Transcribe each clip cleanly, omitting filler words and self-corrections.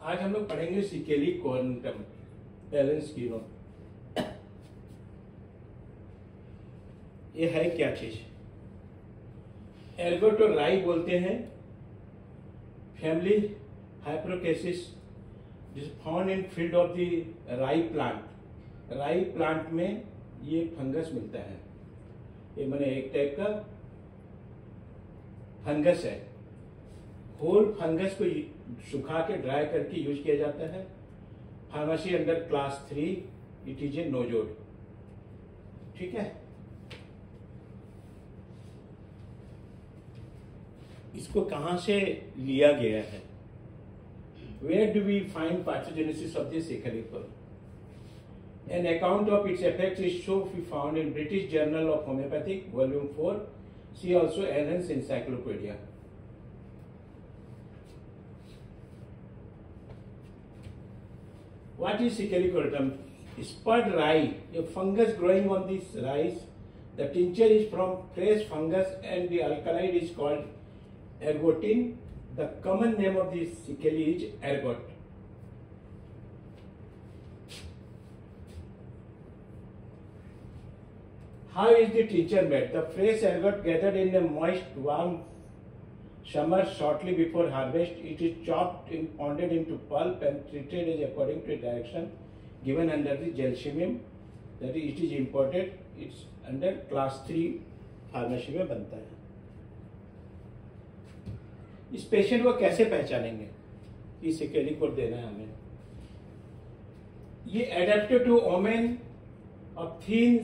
आज हम लोग पढ़ेंगे सिकेली क्वांटम बैलेंस कीनो। ये है क्या चीज? एर्गोट और राई बोलते हैं। फैमिली हाइप्रोकेसिस जिस found in field of the राई प्लांट। राई प्लांट में ये फंगस मिलता है। ये मैंने एक टाइप का फंगस है। होल फंगस को सुखा के ड्राई करके यूज किया जाता है। Pharmacy under class 3 it is a nosode. ठीक है, इसको कहां से लिया गया है? Where do we find pathogenesis of this Sickle cell? An account of its effects is so we found in British Journal of Homeopathic, Volume 4. See also Allen's Encyclopedia. What is Sickle cell? Spud rye, a fungus growing on this rice. The tincture is from fresh fungus and the alkaloid is called ergotin. The common name of this sickle is ergot. How is the tincture made? The fresh ergot gathered in a moist, warm summer shortly before harvest. It is chopped and pounded into pulp and treated as according to direction given under the gelsemium. That is, it is imported. It's under class 3 pharmacy में बनता है। इस patient को कैसे पहचानेंगे कि सिकेली code देना है हमें? ये adapted to women of thin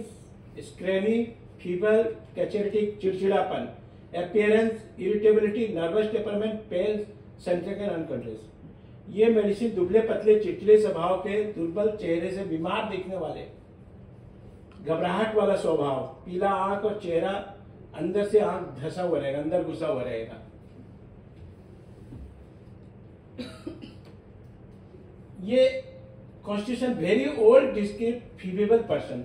scrawny fever cachectic चिड़चिड़ापन appearance irritability nervous temperament pale centric and uncontrols. ये मेडिसिन दुबले पतले चिड़चिड़े स्वभाव के दुर्बल चेहरे से बीमार दिखने वाले घबराहट वाला स्वभाव पीला आंख और चेहरा अंदर से आंख धसा हुआ रहेगा अंदर घुसा हुआ रहेगा। ये constitution very old decrepit feeble person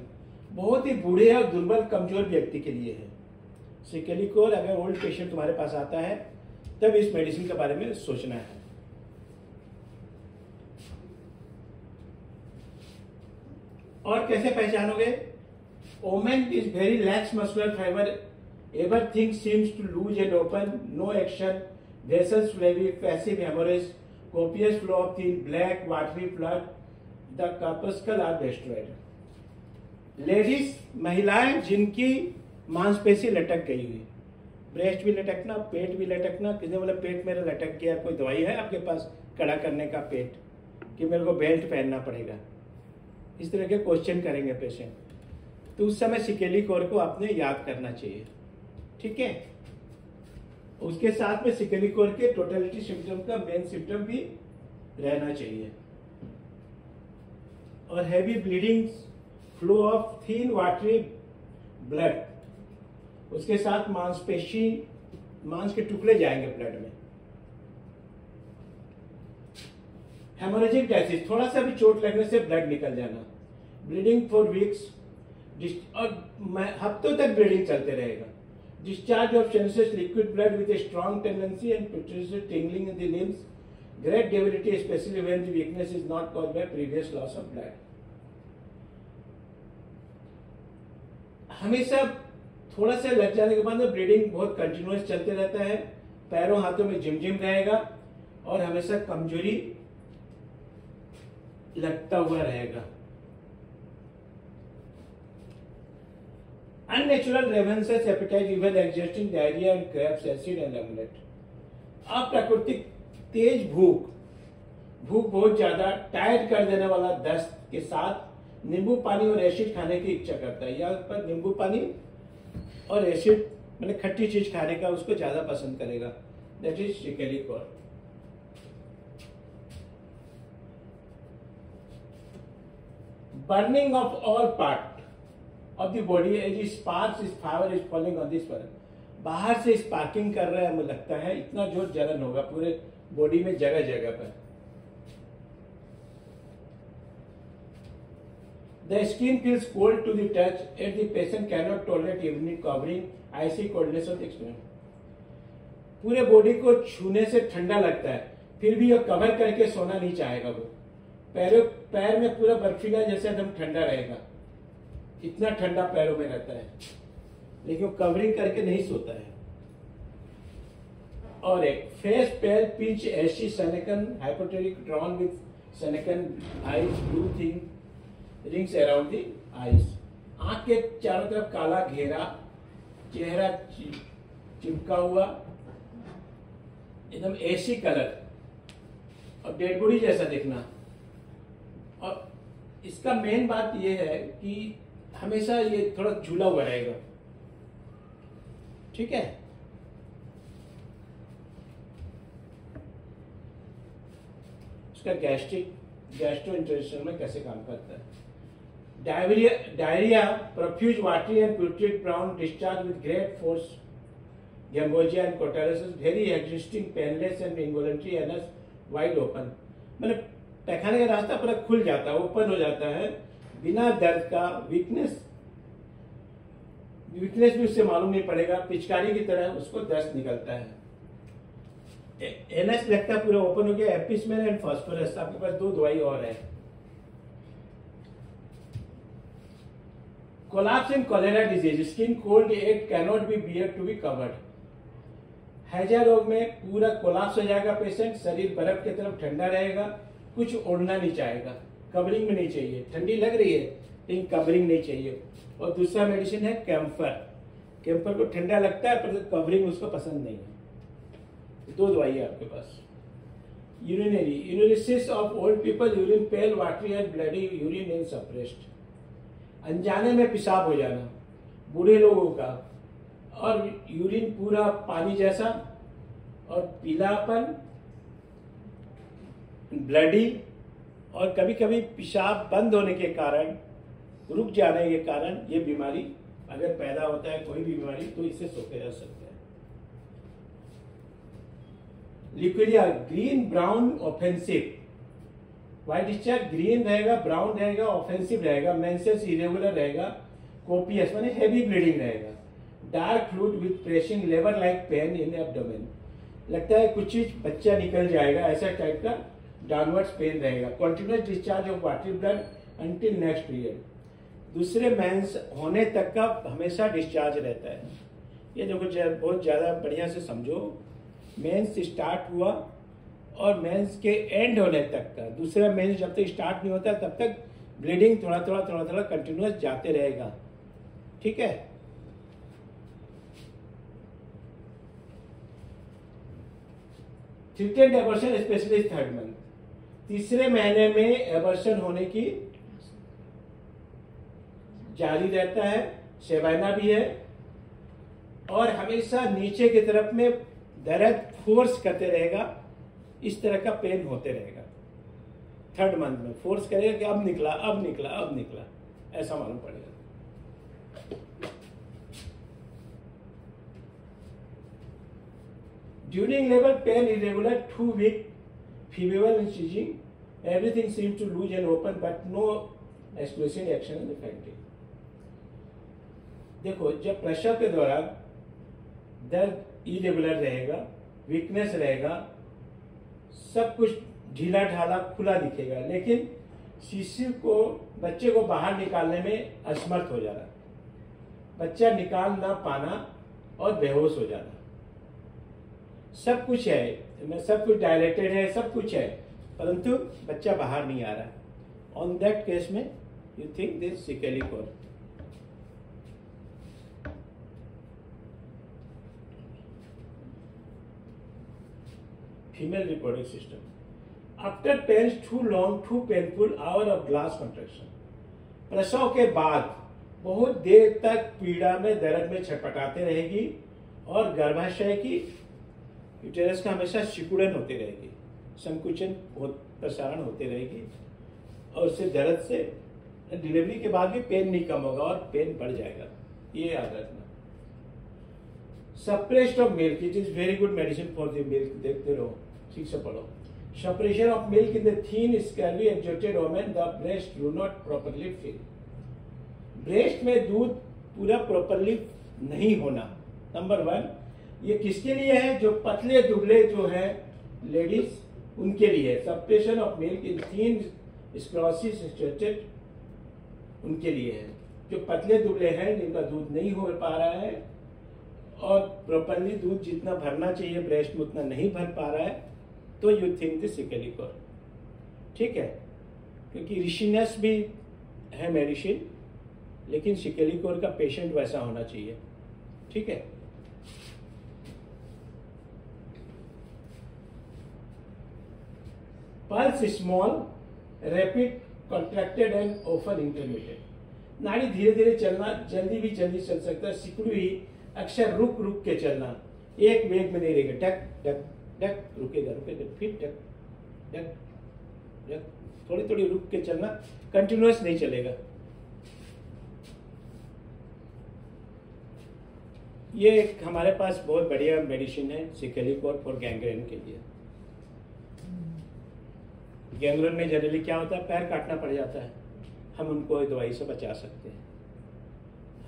बहुत ही बूढ़े और दुर्बल कमजोर व्यक्ति के लिए है। सिकेली कोर अगर ओल्ड पेशेंट तुम्हारे पास आता है तब इस मेडिसिन के बारे में सोचना है। और कैसे पहचानोगे? Women is very lax muscular fibre everything seems too loose and open no action vessels flabby passive haemorrhage copious flow of thin black watery blood. The corpuscle are destroyed. Ladies, महिलाएं जिनकी मांसपेशी लटक गई हुई, ब्रेस्ट भी लटकना, पेट भी लटकना, किसी बोले पेट मेरा लटक गया, कोई दवाई है आपके पास कड़ा करने का पेट कि मेरे को बेल्ट पहनना पड़ेगा? इस तरह के क्वेश्चन करेंगे पेशेंट, तो उस समय सिकेली कोर को आपने याद करना चाहिए। ठीक है, उसके साथ में सिकेली कोर के टोटलिटी सिम्टम का मेन सिम्टम भी रहना चाहिए। और heavy bleeding flow of thin watery blood, उसके साथ मांसपेशी मांस के टुकड़े जाएंगे ब्लड में। हेमोरेजिक डायसिस, थोड़ा सा भी चोट लगने से ब्लड निकल जाना। ब्लीडिंग फॉर वीक्स और हफ्तों तक ब्लीडिंग चलते रहेगा। Discharge of senseless liquid blood with a strong tendency and pervasive tingling in the limbs. Great debility, especially when the weakness is not caused by previous loss of blood. हमेशा थोड़ा सा लग जाने के बाद में ब्लीडिंग बहुत कंटिन्यूअस चलते रहता है, पैरों हाथों में झिमझिम रहेगा और हमेशा कमजोरी लगता हुआ रहेगा। Unnatural ravenous appetite, even exhausting diarrhea and cramps, acid and amulet. अप्राकृतिक तेज भूख बहुत ज्यादा टायर्ड कर देने वाला दस्त के साथ नींबू पानी और एसिड खाने की इच्छा करता है। यहाँ पर नींबू पानी और एसिड मैंने खट्टी चीज खाने का उसको ज्यादा पसंद करेगा। That is secale cor. Burning of all part of the body as sparks is fire is falling on this one. बाहर से स्पार्किंग कर रहा है, मुझे लगता है इतना जोर जलन होगा पूरे बॉडी में जगह जगह पर। The skin feels cold to the touch and the patient cannot tolerate evening covering icy coldness of the skin. पूरे बॉडी को छूने से ठंडा लगता है, फिर भी वो कवर करके सोना नहीं चाहेगा। वो पैर में पूरा बर्फीला जैसा एकदम ठंडा रहेगा, इतना ठंडा पैरों में रहता है, लेकिन वो कवरिंग करके नहीं सोता है। और एक face pale pinch ashy sunken hippocratic drawn with sunken eyes blue thing rings around the eyes. आंख के चारों तरफ काला घेरा, चेहरा चिपका हुआ, एकदम एशी कलर और डेड बॉडी जैसा दिखना। और इसका मेन बात यह है कि हमेशा ये थोड़ा झूला हुआ रहेगा, ठीक है। इसका गैस्ट्रोइंटेस्टाइनल में कैसे काम करता है। Diarrhoea, profuse watery and putrid brown discharge with great force, gambogia and cotalysis, very exhausting painless and involuntary anus wide open. मतलब पैखाने का रास्ता पूरा खुल जाता है, ओपन हो जाता है बिना दर्द का। वीकनेस भी उससे मालूम नहीं पड़ेगा, पिचकारी की तरह उसको दस्त निकलता है। एनएस लगता है पूरा ओपन हो गया। एपिसमेन एंड फास्फोरस, आपके पास 2 दवाई और है। Collapse in cholera disease, skin cold it cannot be bear to be covered. हैजा रोग में पूरा कोलैप्स हो जाएगा पेशेंट, शरीर बर्फ की तरफ ठंडा रहेगा, कुछ ओढ़ना नहीं चाहेगा, कवरिंग में नहीं चाहिए। ठंडी लग रही है लेकिन कवरिंग नहीं चाहिए। और दूसरा मेडिसिन है कैम्फर। कैम्फर को ठंडा लगता है पर कवरिंग उसको पसंद नहीं है। 2 दवाई है आपके पास। Urinary, enuresis of old people, urine pale watery and bloody urine in suppressed. अनजाने में पेशाब हो जाना बूढ़े लोगों का, और यूरिन पूरा पानी जैसा और पीलापन, ब्लडी, और कभी कभी पेशाब बंद होने के कारण, रुक जाने के कारण ये बीमारी अगर पैदा होता है, कोई भी बीमारी, तो इससे सोखे जा सकते हैं। Leucorrhoea, green brown offensive, white discharge green रहेगा, ब्राउन रहेगा, ऑफेंसिव रहेगा, मेंसेस इरेगुलर रहेगा, कोपियस माने हेवी ब्लीडिंग रहेगा, dark fluid with pressing labour like pain in abdomen. लगता है कुछ चीज बच्चा निकल जाएगा, ऐसा टाइप का डाउनवर्ड्स पेन रहेगा। Continuous discharge of watery blood until next period, दूसरे मेंस होने तक का हमेशा डिस्चार्ज रहता है। ये देखो बहुत ज्यादा बढ़िया से समझो, मेंस स्टार्ट हुआ और मेंस के एंड होने तक का, दूसरा मेंस जब तक स्टार्ट नहीं होता तब तक ब्लीडिंग थोड़ा थोड़ा कंटिन्यूस जाते रहेगा, ठीक है। Treated abortion specially 3rd month, तीसरे महीने में एबॉर्शन होने की जारी रहता है, सेवाइना भी है, और हमेशा नीचे की तरफ में दर्द फोर्स करते रहेगा, इस तरह का पेन होते रहेगा। 3rd मंथ में फोर्स करेगा कि अब निकला, अब निकला, अब निकला, ऐसा मालूम पड़ेगा। During labour pain irregular, 2 week, fever and seizing, everything seems to loose and open but no explosion action in the fatigue। देखो जब प्रसव के दौरान दर्द इरेगुलर रहेगा, वीकनेस रहेगा, सब कुछ ढीला ढाला खुला दिखेगा, लेकिन शिशु को, बच्चे को बाहर निकालने में असमर्थ हो जाना, बच्चा निकाल ना पाना और बेहोश हो जाना, सब कुछ है, सब कुछ डायलेटेड है, सब कुछ है, परंतु बच्चा बाहर नहीं आ रहा। ऑन दैट केस में you think this secale cor. Female reproductive system, after pain too long too painful hour of glass contraction, प्रसव के बाद बहुत देर तक पीड़ा में, दर्द में छटपटाते रहेगी, और गर्भाशय की, यूटेरस का हमेशा सिकुड़न होती रहेगी, संकुचन प्रसारण होती रहेगी, और उससे दर्द से डिलीवरी के बाद भी पेन नहीं कम होगा और पेन बढ़ जाएगा, ये याद रखना। Suppression of milk, it is very good medicine for the milk, देखते रहो, ठीक से पढ़ो। Suppression of milk in the thin scrawny exhausted women, the breast do not properly fill, breast में दूध पूरा प्रॉपर्ली नहीं होना, नंबर 1। ये किसके लिए है? जो पतले दुबले जो है लेडीज, उनके लिए, suppression of milk in thin sclerosis उनके लिए है। जो पतले दुबले हैं, जिनका दूध नहीं हो पा रहा है और प्रॉपरली दूध जितना भरना चाहिए ब्रेस्ट में उतना नहीं भर पा रहा है, तो यू थिंक द सिकेलिकोर। ठीक है, क्योंकि रिशिनेस भी है मेडिसिन, लेकिन सिकेलिकोर का पेशेंट वैसा होना चाहिए। ठीक है, pulse small, rapid, contracted and often intermediate. नाड़ी धीरे धीरे चलना, जल्दी भी जल्दी चल सकता है। सिकुड़ी हुई, अक्सर रुक रुक के चलना, एक वेग में नहीं रहेगा। टक टक टक, रुकेगा रुकेगा, फिर टक टक टक, थोड़ी थोड़ी रुक के चलना, कंटिन्यूअस नहीं चलेगा। ये एक हमारे पास बहुत बढ़िया मेडिसिन है सिकेलिकोर फॉर गैंग्रेन के लिए। गैंग्रेन में जनरली क्या होता है, पैर काटना पड़ जाता है, हम उनको दवाई से बचा सकते हैं।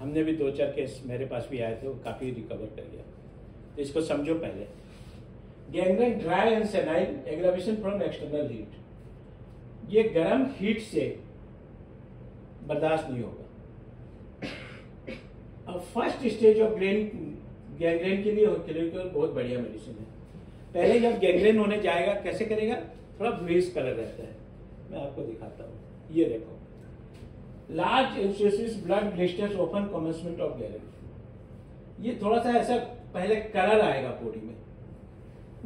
हमने भी 2-4 केस मेरे पास भी आए थे, वो काफ़ी रिकवर कर गया। तो इसको समझो पहले। Gangrene dry and senile, aggravation from external heat. ये गर्म हीट से बर्दाश्त नहीं होगा। अब फर्स्ट स्टेज ऑफ गैंग्रेन के लिए सिकेलिकोर बहुत बढ़िया मेडिसिन है। पहले जब गैंग्रेन होने जाएगा, कैसे करेगा, थोड़ा ब्लूइश कलर रहता है। मैं आपको दिखाता हूँ, ये देखो, लार्ज इंसिस blood blisters open commencement of gangrene. ये थोड़ा सा ऐसा पहले कलर आएगा बॉडी में,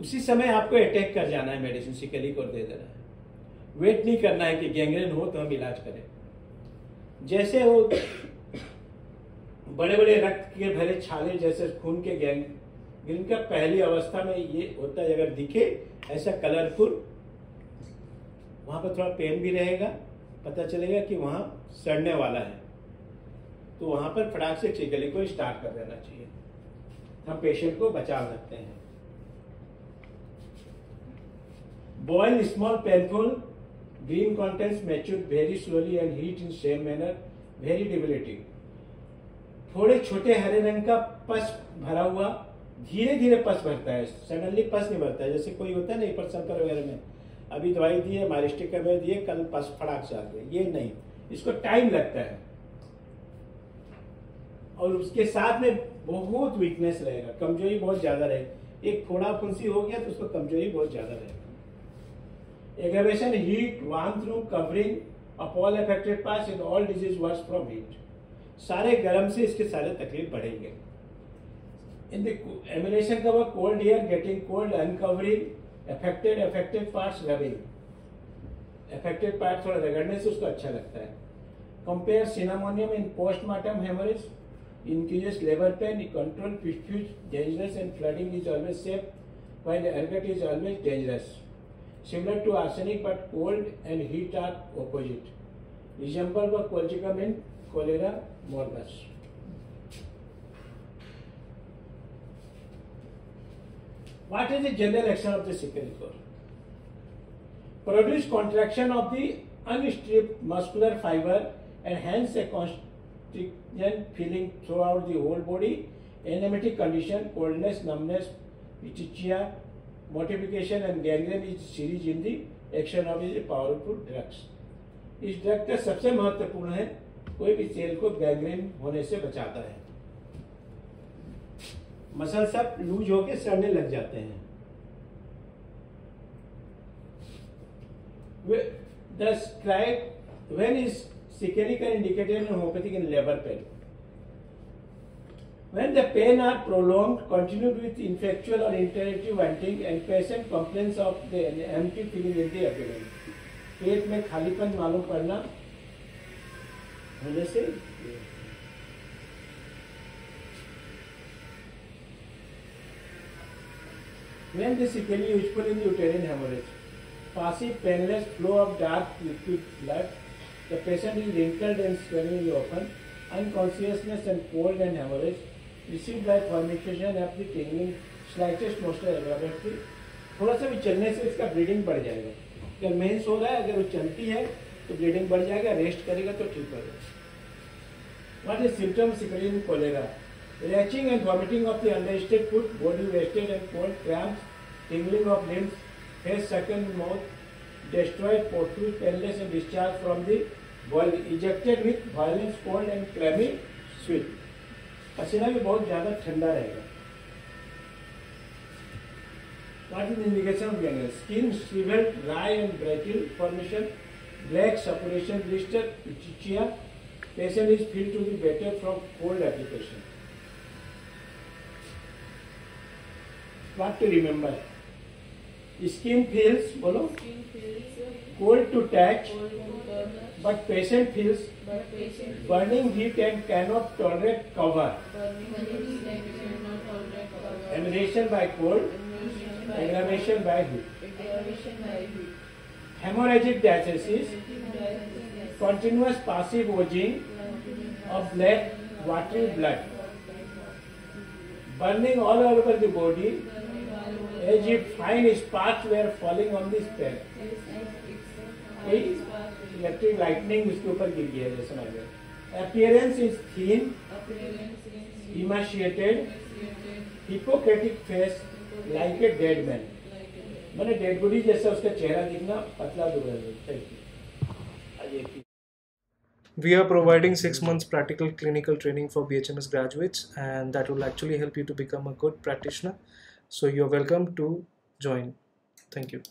उसी समय आपको अटैक कर जाना है, मेडिसिन सिकेलिकोर दे देना है। वेट नहीं करना है कि गैंग्रेन हो तो हम इलाज करें। जैसे वो बड़े बड़े रक्त के भरे छाले जैसे खून के गैंग्रेन का पहली अवस्था में ये होता है, अगर दिखे ऐसा कलरफुल, वहां पर थोड़ा पेन भी रहेगा, पता चलेगा कि वहां सड़ने वाला है, तो वहां पर फटाक से सिकेलिकोर स्टार्ट कर देना चाहिए। हम पेशेंट को बचा सकते हैं। Boil small painful, green contents mature very slowly and heat in same manner, very debilitating. थोड़े छोटे हरे रंग का पस भरा हुआ, धीरे धीरे पस भरता है, सडनली पस नहीं भरता है। जैसे कोई होता है ना हिपर सल्फर वगैरह में, अभी दवाई दी है, माइलेस्टिक का दवाई दी है, कल पस फटाक से आ गया, ये नहीं, इसको टाइम लगता है। और उसके साथ में बहुत वीकनेस रहेगा, कमजोरी बहुत ज्यादा रहेगी। एक फोड़ा फुंसी हो गया तो उसको कमजोरी बहुत ज्यादा रहेगा। Aggravation heat, warmth room covering of all affected parts in all disease worse from heat. सारे गर्म से इसके सारे तकलीफ बढ़ेंगे। इन द एमिनेशन का वो cold air, getting cold, uncovering affected parts, rubbing. Affected part थोड़ा रगड़ने से उसको अच्छा लगता है। Compare cinnamomum in postmortem haemorrhage, increases labor pain, control diffuse dangerous and flooding is always safe, while ergot is always dangerous. Similar to arsenic, but cold and heat are opposite. Resemble the colchicum in cholera morbus. What is the general action of the sikelicor? Produce contraction of the unstripped muscular fiber and hence a constriction feeling throughout the whole body, emetic condition, coldness, numbness, petechiae, mortification and gangrene is series in the action of these powerful drugs. इस drug का सबसे महत्वपूर्ण है, कोई भी cell को gangrene होने से बचाता है। मसल सब लूज होके सड़ने लग जाते हैं। Thus, when is sikelicor indicated in homeopathic in labor pain? When the pain are prolonged, continued with ineffectual or interruptive venting, and patient complains of the empty feeling in the abdomen. पेट में खालीपन मालूम पड़ना होने से when the sickle is useful in uterine hemorrhage, passive painless flow of dark liquid blood, the patient is wrinkled and swelling often, unconsciousness and cold and hemorrhage, received by formation of the tingling, slightest moisture availability. थोड़ा सा भी चलने से इसका bleeding बढ़ जाएगा। अगर mains हो रहा है, अगर वो चलती है तो ब्लीडिंग बढ़ जाएगा, रेस्ट करेगा तो ठीक हो जाएगा। What is symptoms sickling cholera? Retching and vomiting of the understed foot, body wasted and cold, cramps, tingling of limbs, face sucking mouth, destroyed portals, painless and discharge from the body, ejected with violence, cold and clammy sweat. पसीना भी बहुत ज़्यादा ठंडा रहेगा. What is the indication of gangrene? Skin shriveled, dry and brittle formation, black suppuration, blister, petechia. Patient is feel to be better from cold application. What to remember? Skin feels, bolo, cold to touch, but patient feels burning heat and cannot tolerate cover. Emanation by cold, aggravation by heat. Hemorrhagic diathesis, continuous passive oozing of black watery blood. Burning all over the body as if fine sparks were falling on the span. Electric lightning उसके ऊपर गिर गया जैसे मान लो. Appearance is thin, emaciated, hypocritic face like a dead man. मैंने dead body जैसा उसका चेहरा दिखना, पतला दुबला. We are providing 6 months practical clinical training for BHMS graduates, and that will actually help you to become a good practitioner. So you're welcome to join. Thank you.